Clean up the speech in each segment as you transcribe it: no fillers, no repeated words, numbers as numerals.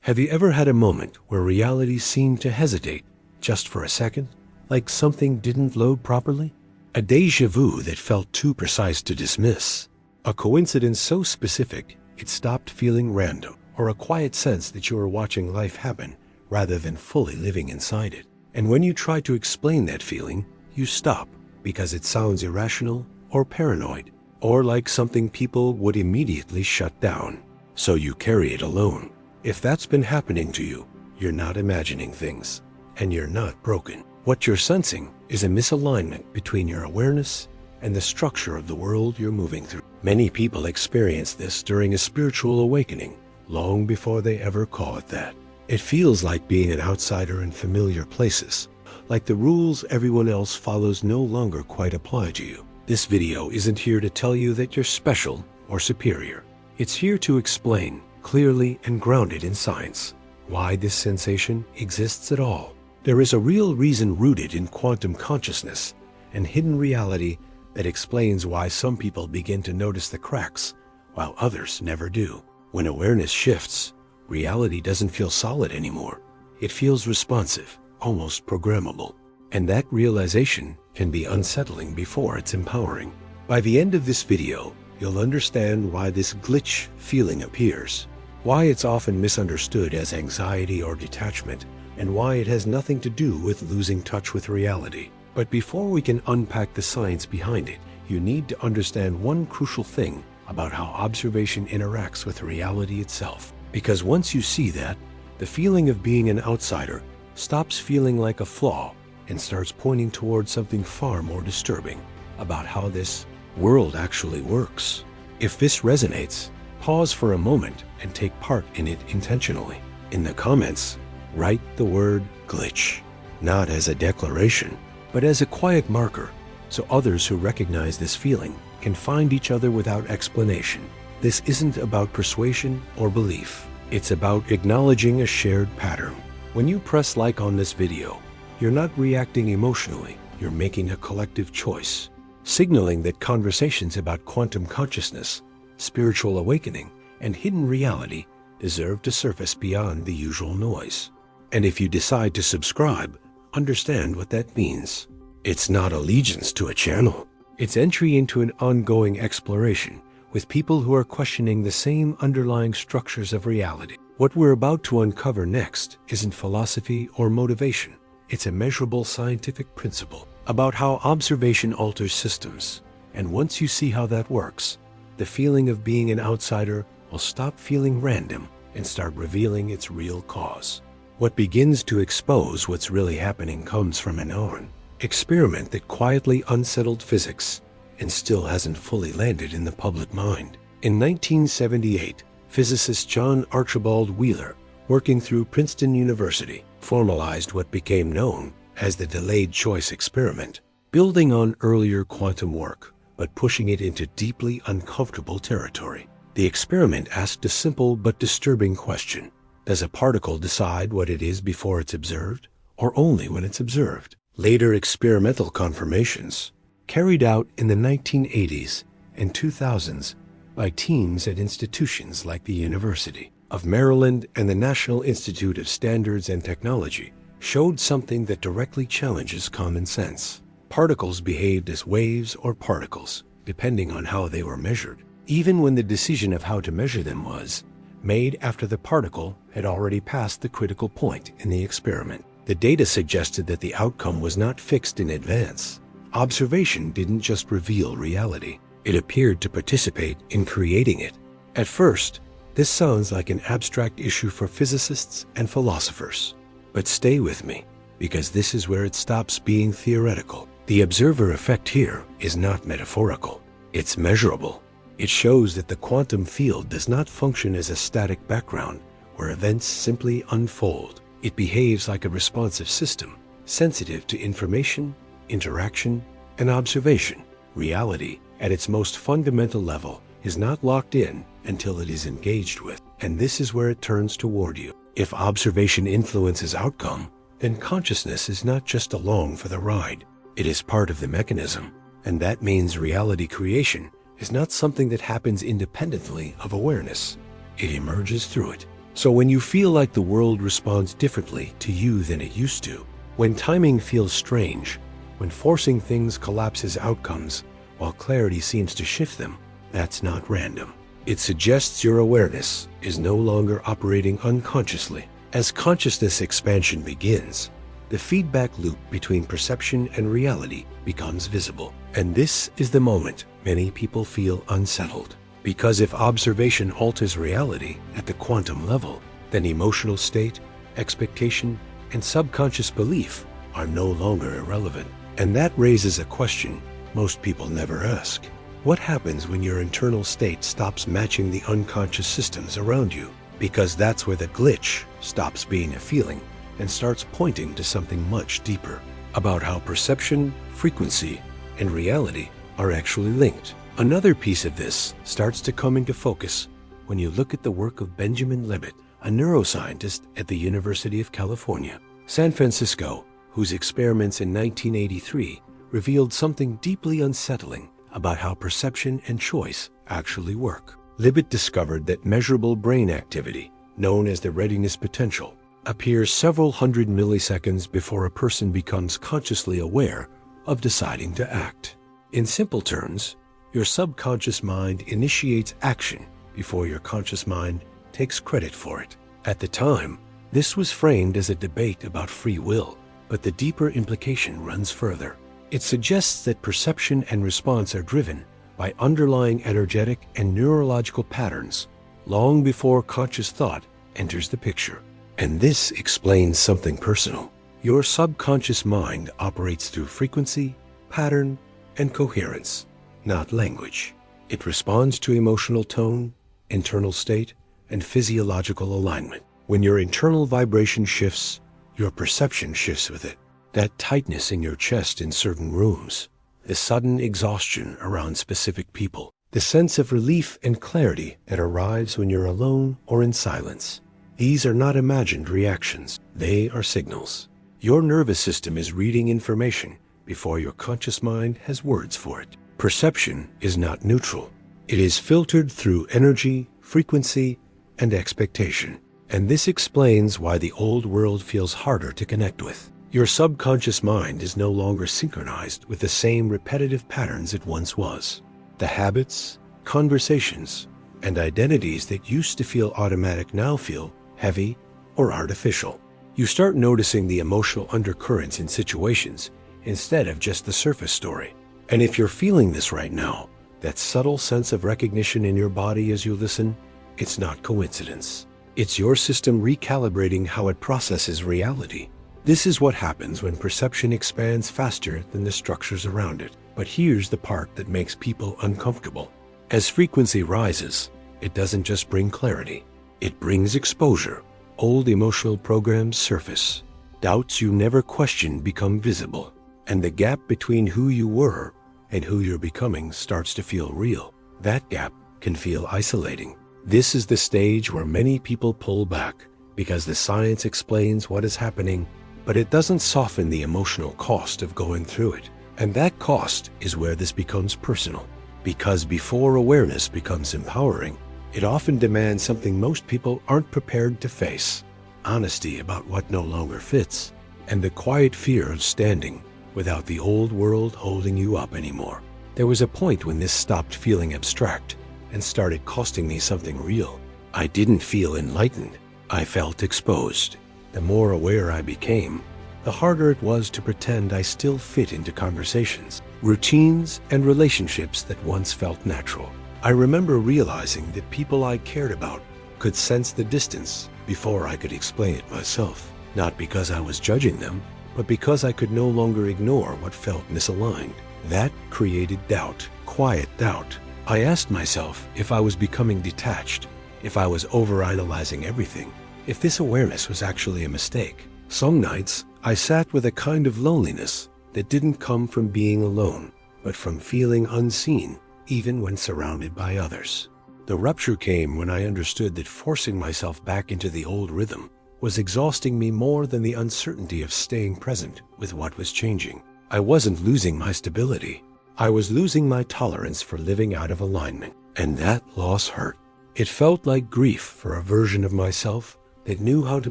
Have you ever had a moment where reality seemed to hesitate just for a second, like something didn't load properly? A déjà vu that felt too precise to dismiss. A coincidence so specific it stopped feeling random, or a quiet sense that you were watching life happen rather than fully living inside it. And when you try to explain that feeling, you stop because it sounds irrational or paranoid, or like something people would immediately shut down. So you carry it alone. If that's been happening to you, you're not imagining things, and you're not broken. What you're sensing is a misalignment between your awareness and the structure of the world you're moving through. Many people experience this during a spiritual awakening, long before they ever call it that. It feels like being an outsider in familiar places, like the rules everyone else follows no longer quite apply to you. This video isn't here to tell you that you're special or superior. It's here to explain, clearly and grounded in science, why this sensation exists at all. There is a real reason rooted in quantum consciousness and hidden reality that explains why some people begin to notice the cracks while others never do. When awareness shifts, reality doesn't feel solid anymore. It feels responsive, almost programmable. And that realization can be unsettling before it's empowering. By the end of this video, you'll understand why this glitch feeling appears, why it's often misunderstood as anxiety or detachment, and why it has nothing to do with losing touch with reality. But before we can unpack the science behind it, you need to understand one crucial thing about how observation interacts with reality itself. Because once you see that, the feeling of being an outsider stops feeling like a flaw and starts pointing towards something far more disturbing about how this world actually works. If this resonates, pause for a moment and take part in it intentionally. In the comments, write the word glitch, not as a declaration, but as a quiet marker, so others who recognize this feeling can find each other without explanation. This isn't about persuasion or belief. It's about acknowledging a shared pattern. When you press like on this video, you're not reacting emotionally, you're making a collective choice, signaling that conversations about quantum consciousness, spiritual awakening, and hidden reality deserve to surface beyond the usual noise. And if you decide to subscribe, understand what that means. It's not allegiance to a channel. It's entry into an ongoing exploration with people who are questioning the same underlying structures of reality. What we're about to uncover next isn't philosophy or motivation. It's a measurable scientific principle about how observation alters systems. And once you see how that works, the feeling of being an outsider will stop feeling random and start revealing its real cause. What begins to expose what's really happening comes from an experiment that quietly unsettled physics and still hasn't fully landed in the public mind. In 1978, physicist John Archibald Wheeler, working through Princeton University, formalized what became known as the delayed choice experiment, building on earlier quantum work, but pushing it into deeply uncomfortable territory. The experiment asked a simple but disturbing question. Does a particle decide what it is before it's observed, or only when it's observed? Later experimental confirmations, carried out in the 1980s and 2000s by teams at institutions like the University of Maryland and the National Institute of Standards and Technology, showed something that directly challenges common sense. Particles behaved as waves or particles, depending on how they were measured, even when the decision of how to measure them was made after the particle had already passed the critical point in the experiment. The data suggested that the outcome was not fixed in advance. Observation didn't just reveal reality, it appeared to participate in creating it. At first, this sounds like an abstract issue for physicists and philosophers. But stay with me, because this is where it stops being theoretical. The observer effect here is not metaphorical, it's measurable. It shows that the quantum field does not function as a static background where events simply unfold. It behaves like a responsive system, sensitive to information, interaction, and observation. Reality, at its most fundamental level, is not locked in until it is engaged with. And this is where it turns toward you. If observation influences outcome, then consciousness is not just along for the ride. It is part of the mechanism. And that means reality creation is not something that happens independently of awareness. It emerges through it. So when you feel like the world responds differently to you than it used to, when timing feels strange, when forcing things collapses outcomes while clarity seems to shift them, that's not random. It suggests your awareness is no longer operating unconsciously. As consciousness expansion begins, the feedback loop between perception and reality becomes visible. And this is the moment many people feel unsettled. Because if observation alters reality at the quantum level, then emotional state, expectation, and subconscious belief are no longer irrelevant. And that raises a question most people never ask. What happens when your internal state stops matching the unconscious systems around you? Because that's where the glitch stops being a feeling and starts pointing to something much deeper about how perception, frequency, and reality are actually linked. Another piece of this starts to come into focus when you look at the work of Benjamin Libet, a neuroscientist at the University of California, San Francisco, whose experiments in 1983 revealed something deeply unsettling about how perception and choice actually work. Libet discovered that measurable brain activity, known as the readiness potential, appears several hundred milliseconds before a person becomes consciously aware of deciding to act. In simple terms, your subconscious mind initiates action before your conscious mind takes credit for it. At the time, this was framed as a debate about free will, but the deeper implication runs further. It suggests that perception and response are driven by underlying energetic and neurological patterns long before conscious thought enters the picture. And this explains something personal. Your subconscious mind operates through frequency, pattern, and coherence, not language. It responds to emotional tone, internal state, and physiological alignment. When your internal vibration shifts, your perception shifts with it. That tightness in your chest in certain rooms, the sudden exhaustion around specific people, the sense of relief and clarity that arrives when you're alone or in silence. These are not imagined reactions. They are signals. Your nervous system is reading information before your conscious mind has words for it. Perception is not neutral. It is filtered through energy, frequency, and expectation. And this explains why the old world feels harder to connect with. Your subconscious mind is no longer synchronized with the same repetitive patterns it once was. The habits, conversations, and identities that used to feel automatic now feel heavy or artificial. You start noticing the emotional undercurrents in situations instead of just the surface story. And if you're feeling this right now, that subtle sense of recognition in your body as you listen, it's not coincidence. It's your system recalibrating how it processes reality. This is what happens when perception expands faster than the structures around it. But here's the part that makes people uncomfortable. As frequency rises, it doesn't just bring clarity. It brings exposure. Old emotional programs surface. Doubts you never questioned become visible. And the gap between who you were and who you're becoming starts to feel real. That gap can feel isolating. This is the stage where many people pull back because the science explains what is happening, but it doesn't soften the emotional cost of going through it. And that cost is where this becomes personal. Because before awareness becomes empowering, it often demands something most people aren't prepared to face: honesty about what no longer fits, and the quiet fear of standing without the old world holding you up anymore. There was a point when this stopped feeling abstract and started costing me something real. I didn't feel enlightened. I felt exposed. The more aware I became, the harder it was to pretend I still fit into conversations, routines, and relationships that once felt natural. I remember realizing that people I cared about could sense the distance before I could explain it myself. Not because I was judging them, but because I could no longer ignore what felt misaligned. That created doubt, quiet doubt. I asked myself if I was becoming detached, if I was overanalyzing everything, if this awareness was actually a mistake. Some nights, I sat with a kind of loneliness that didn't come from being alone, but from feeling unseen, even when surrounded by others. The rupture came when I understood that forcing myself back into the old rhythm was exhausting me more than the uncertainty of staying present with what was changing. I wasn't losing my stability. I was losing my tolerance for living out of alignment, and that loss hurt. It felt like grief for a version of myself that knew how to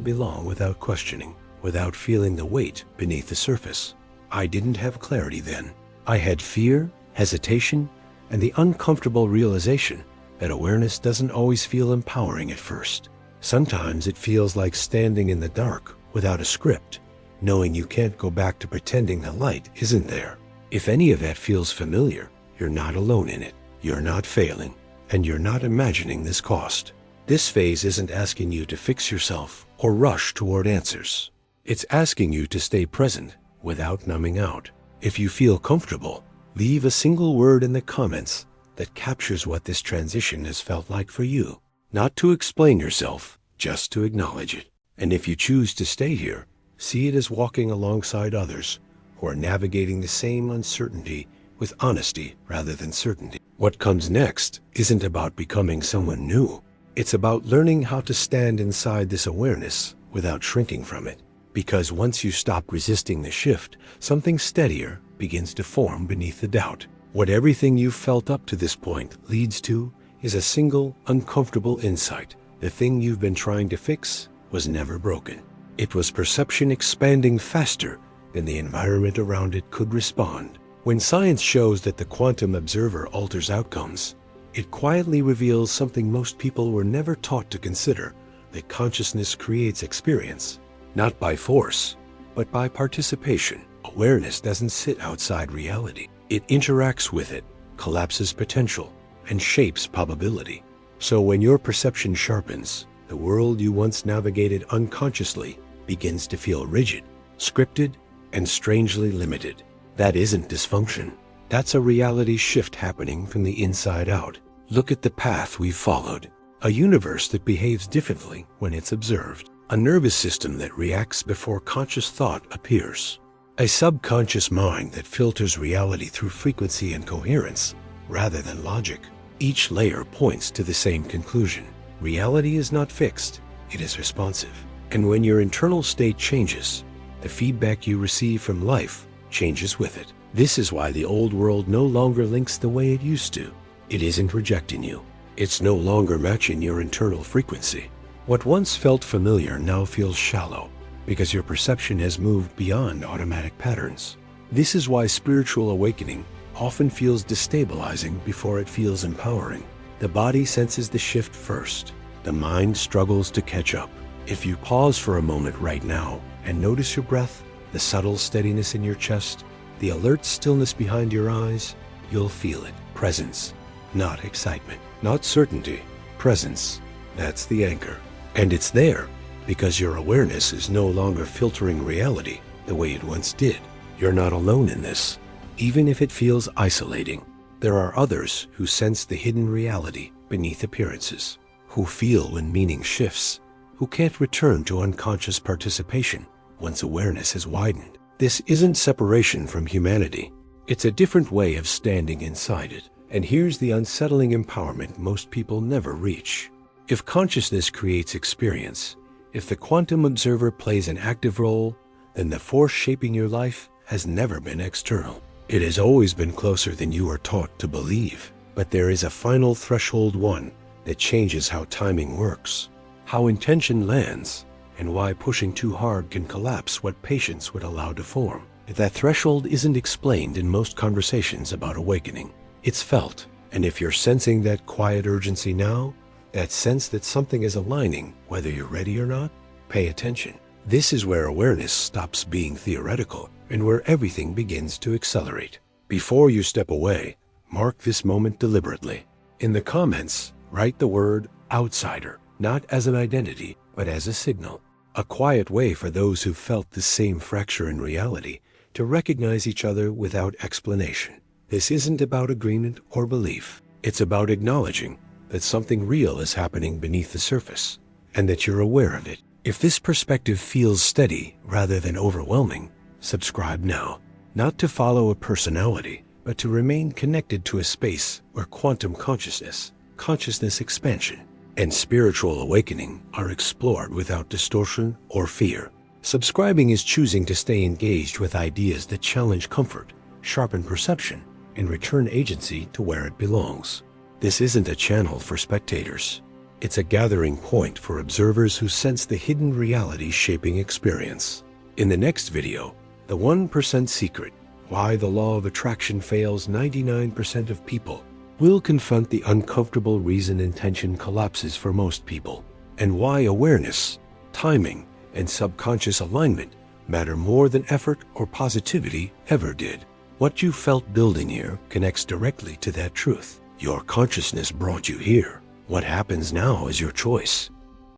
belong without questioning, without feeling the weight beneath the surface. I didn't have clarity then. I had fear, hesitation, and the uncomfortable realization that awareness doesn't always feel empowering at first. Sometimes it feels like standing in the dark without a script, knowing you can't go back to pretending the light isn't there. If any of that feels familiar, you're not alone in it. You're not failing, and you're not imagining this cost. This phase isn't asking you to fix yourself or rush toward answers. It's asking you to stay present without numbing out. If you feel comfortable, leave a single word in the comments that captures what this transition has felt like for you. Not to explain yourself, just to acknowledge it. And if you choose to stay here, see it as walking alongside others who are navigating the same uncertainty with honesty rather than certainty. What comes next isn't about becoming someone new. It's about learning how to stand inside this awareness without shrinking from it. Because once you stop resisting the shift, something steadier begins to form beneath the doubt. What everything you've felt up to this point leads to is a single, uncomfortable insight. The thing you've been trying to fix was never broken. It was perception expanding faster than the environment around it could respond. When science shows that the quantum observer alters outcomes, it quietly reveals something most people were never taught to consider, that consciousness creates experience, not by force, but by participation. Awareness doesn't sit outside reality. It interacts with it, collapses potential, and shapes probability. So when your perception sharpens, the world you once navigated unconsciously begins to feel rigid, scripted, and strangely limited. That isn't dysfunction. That's a reality shift happening from the inside out. Look at the path we've followed. A universe that behaves differently when it's observed. A nervous system that reacts before conscious thought appears. A subconscious mind that filters reality through frequency and coherence rather than logic. Each layer points to the same conclusion. Reality is not fixed, it is responsive. And when your internal state changes, the feedback you receive from life changes with it. This is why the old world no longer links the way it used to. It isn't rejecting you. It's no longer matching your internal frequency. What once felt familiar now feels shallow, because your perception has moved beyond automatic patterns. This is why spiritual awakening often feels destabilizing before it feels empowering. The body senses the shift first. The mind struggles to catch up. If you pause for a moment right now and notice your breath, the subtle steadiness in your chest, the alert stillness behind your eyes, you'll feel it. Presence, not excitement, not certainty. Presence, that's the anchor. And it's there because your awareness is no longer filtering reality the way it once did. You're not alone in this, even if it feels isolating. There are others who sense the hidden reality beneath appearances, who feel when meaning shifts, who can't return to unconscious participation once awareness has widened. This isn't separation from humanity. It's a different way of standing inside it. And here's the unsettling empowerment most people never reach. If consciousness creates experience, if the quantum observer plays an active role, then the force shaping your life has never been external. It has always been closer than you are taught to believe. But there is a final threshold, one that changes how timing works, how intention lands, and why pushing too hard can collapse what patience would allow to form. That threshold isn't explained in most conversations about awakening. It's felt. And if you're sensing that quiet urgency now, that sense that something is aligning, whether you're ready or not, pay attention. This is where awareness stops being theoretical and where everything begins to accelerate. Before you step away, mark this moment deliberately. In the comments, write the word outsider, not as an identity, but as a signal. A quiet way for those who felt the same fracture in reality to recognize each other without explanation. This isn't about agreement or belief. It's about acknowledging that something real is happening beneath the surface and that you're aware of it. If this perspective feels steady rather than overwhelming, subscribe now. Not to follow a personality, but to remain connected to a space where quantum consciousness, consciousness expansion, and spiritual awakening are explored without distortion or fear. Subscribing is choosing to stay engaged with ideas that challenge comfort, sharpen perception, and return agency to where it belongs. This isn't a channel for spectators. It's a gathering point for observers who sense the hidden reality shaping experience. In the next video, the 1% secret, why the law of attraction fails 99% of people, we'll confront the uncomfortable reason intention collapses for most people, and why awareness, timing, and subconscious alignment matter more than effort or positivity ever did. What you felt building here connects directly to that truth. Your consciousness brought you here. What happens now is your choice.